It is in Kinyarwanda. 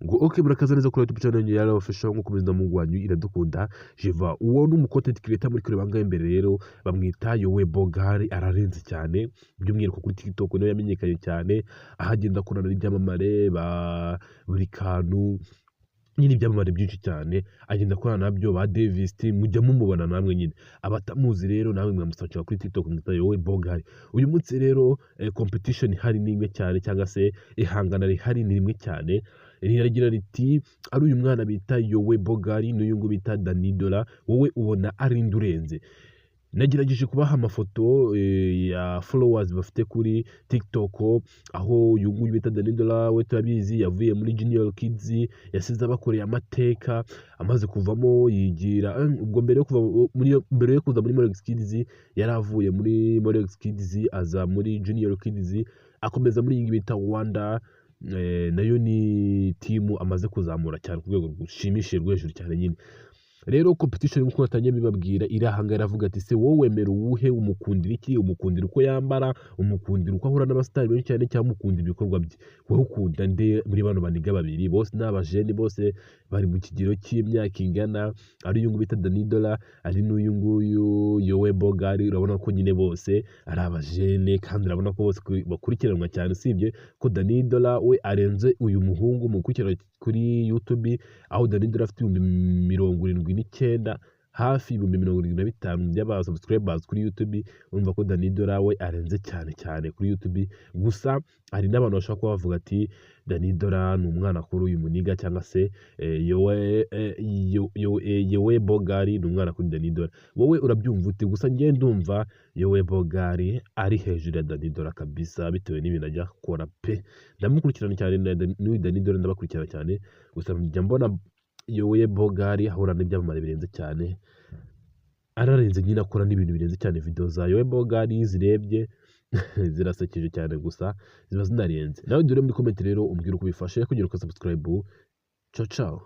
ngo okay murakaza neza kuri YouTube channel ya official nko kumeza mu gwanyu iradukunda Jeva uwo ni content creator muri kure bangaye imbere rero bamwita Yowe Bogari ararenze cyane by'umwihariko kuri TikTok niyo yamenyekanye cyane ahagenda akorana n'ibyamamare ba buri kantu nyine ibyamamare byinshi cyane agenda akorana nabyo ba Davis mujya mumubona namwe nyine abatamuzi rero nawe mwamusakira kuri TikTok mwita Yowe Bogari uyu munsi rero competition hari nimwe cyane cyangwa se ihangana rihari ni rimwe cyane riragira riti ari uyu mwana bita Yowe Bogari n'uyu ngo bita Danny Dola wowe ubona ari ndurenze nagerageje kubaha amafoto ya followers bafite kuri TikTok aho uyu nguyu bita Danny Dola we turabizi yavuye muri Junior Kids yasize abakoreye amateka amaze kuvamo yigira ubwo mbere yo kuza muri Morex Kids yaravuye muri Morex Kids aza muri Junior Kids akomeza muri iyi bita Wanda nayo ni timu amaze kuzamura cyane ku rwego rushimishije rw'hejuru cyane nyine rero competition nkuko natanye bibabwira irahanga iravuga ati se wowe wemera uwuhe umukundira iki umukundira uko yambara umukundira uko ahura n'abastari benshi cyane cyangwa umukundira ibikorwa bye wowe ukunda nde muri bano baniga babiri bose n'abajeni bose bari mu kigero cy'imyaka ingana ari uyu nguyu bita Danny Dola ari n'uyu nguyu Yowe Bogari urabona ko nyine bose ari abajene kandi urabona ko bose bakurikiranwa cyane usibye ko Danny Dola we arenze uyu muhungu mu gukurikirana kuri YouTube aho Danny Dola afite 79 hafi 75 by'aba subscribers kuri YouTube urumva ko Danny Dola we arenze cyane kuri YouTube gusa hari n'abantu bashaka kuba bavuga ati Danny Dola ni umwana kuri uyu muniga cyangwa se Yowe Bogari ni umwana kuri Danny Dola wowe urabyumva ute gusa ngiye ndumva Yowe Bogari ari hejuru ya Danny Dola kabisa bitewe n'ibintu ajya akora pe ndamukurikirana cyane n'uyu Danny Dola ndabakurikirana cyane gusa njya mbona Yowe Bogari ahura n'ibyamamare birenze cyane ararenze nyine akora n'ibintu birenze cyane video za Yowe Bogari zirebye zirasekeje cyane gusa ziba zinarenze nawe dore muri comment rero umbwira uko bifashe kugira uko subscribe ciao